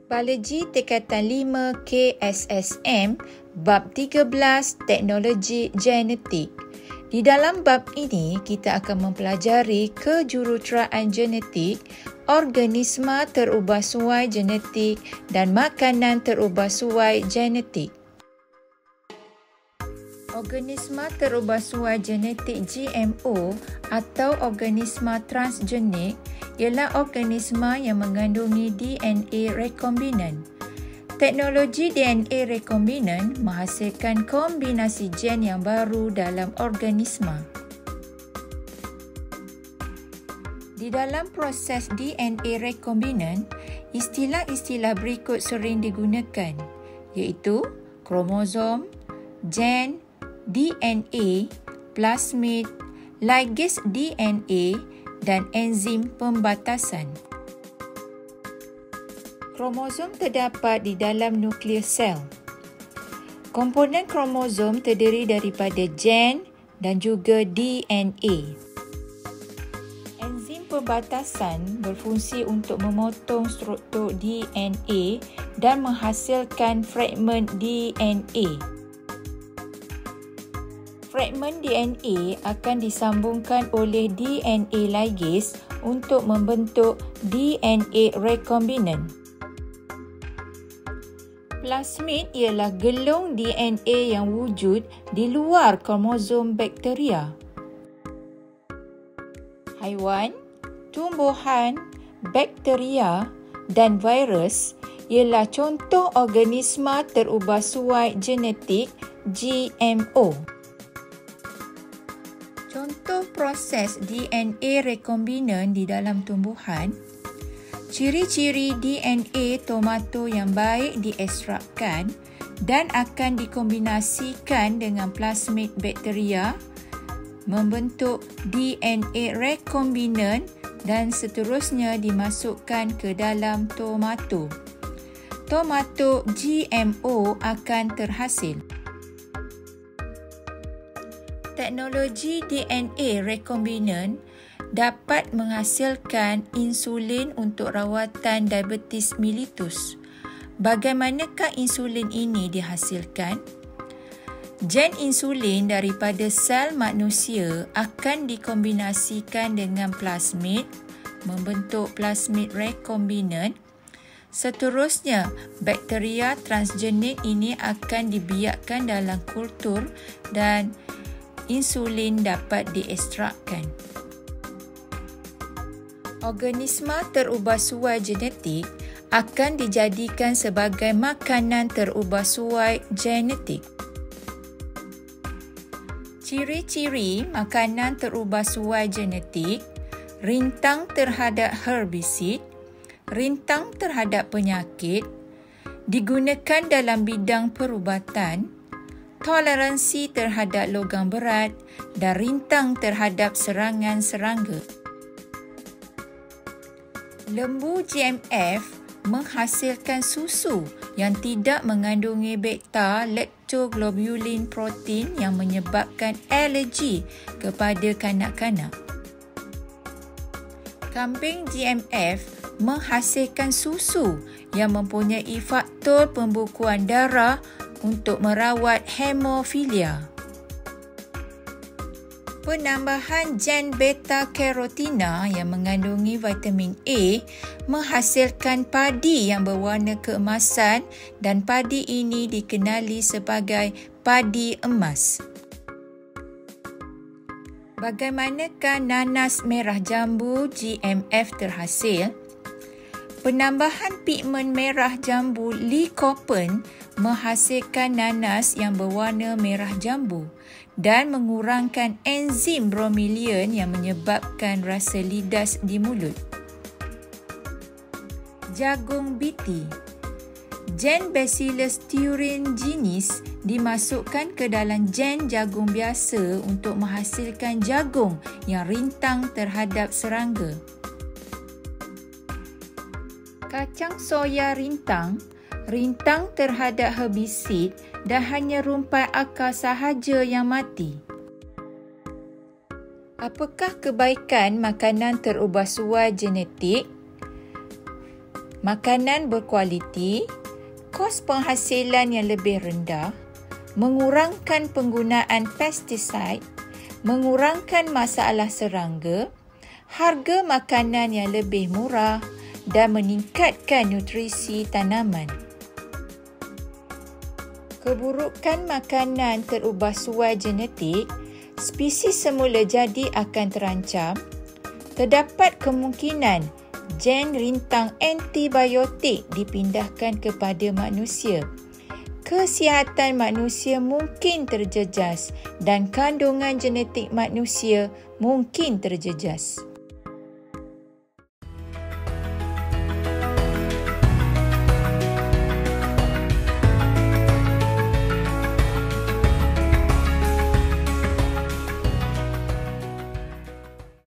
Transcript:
Biologi Tingkatan 5 KSSM Bab 13 Teknologi Genetik. Di dalam bab ini, kita akan mempelajari kejuruteraan genetik, organisma terubahsuai genetik dan makanan terubahsuai genetik. Organisma terubahsuai genetik GMO atau organisma transgenik ialah organisma yang mengandungi DNA rekombinan. Teknologi DNA rekombinan menghasilkan kombinasi gen yang baru dalam organisma. Di dalam proses DNA rekombinan, istilah-istilah berikut sering digunakan, iaitu kromosom, gen, DNA, plasmid, ligase DNA dan enzim pembatasan. Kromosom terdapat di dalam nukleus sel. Komponen kromosom terdiri daripada gen dan juga DNA. Enzim pembatasan berfungsi untuk memotong struktur DNA dan menghasilkan fragmen DNA. Fragmen DNA akan disambungkan oleh DNA ligase untuk membentuk DNA rekombinan. Plasmid ialah gelung DNA yang wujud di luar kromosom bakteria. Haiwan, tumbuhan, bakteria dan virus ialah contoh organisma terubahsuai genetik GMO. Contoh proses DNA rekombinan di dalam tumbuhan. Ciri-ciri DNA tomato yang baik diekstrakkan dan akan dikombinasikan dengan plasmid bakteria membentuk DNA rekombinan dan seterusnya dimasukkan ke dalam tomato. Tomato GMO akan terhasil. Teknologi DNA rekombinan dapat menghasilkan insulin untuk rawatan diabetes mellitus. Bagaimanakah insulin ini dihasilkan? Gen insulin daripada sel manusia akan dikombinasikan dengan plasmid, membentuk plasmid rekombinan. Seterusnya, bakteria transgenik ini akan dibiakkan dalam kultur dan insulin dapat diekstrakkan. Organisma terubahsuai genetik akan dijadikan sebagai makanan terubahsuai genetik. Ciri-ciri makanan terubahsuai genetik: rintang terhadap herbisid, rintang terhadap penyakit, digunakan dalam bidang perubatan, toleransi terhadap logam berat dan rintang terhadap serangan serangga. Lembu GMF menghasilkan susu yang tidak mengandungi beta-lactoglobulin protein yang menyebabkan alergi kepada kanak-kanak. Kambing GMF menghasilkan susu yang mempunyai faktor pembukuan darah untuk merawat hemofilia. Penambahan gen beta-karotina yang mengandungi vitamin A menghasilkan padi yang berwarna keemasan dan padi ini dikenali sebagai padi emas. Bagaimanakah nanas merah jambu GMF terhasil? Penambahan pigmen merah jambu lycopene menghasilkan nanas yang berwarna merah jambu dan mengurangkan enzim bromelian yang menyebabkan rasa lidas di mulut. Jagung BT. Gen Bacillus thuringiensis dimasukkan ke dalam gen jagung biasa untuk menghasilkan jagung yang rintang terhadap serangga. Kacang soya rintang, rintang terhadap herbisid dan hanya rumpai akar sahaja yang mati. Apakah kebaikan makanan terubahsuai genetik? makanan berkualiti, kos penghasilan yang lebih rendah, mengurangkan penggunaan pestisida, mengurangkan masalah serangga, harga makanan yang lebih murah dan meningkatkan nutrisi tanaman. Keburukan makanan terubah suai genetik, spesies semula jadi akan terancam. Terdapat kemungkinan gen rintang antibiotik dipindahkan kepada manusia. Kesihatan manusia mungkin terjejas dan kandungan genetik manusia mungkin terjejas.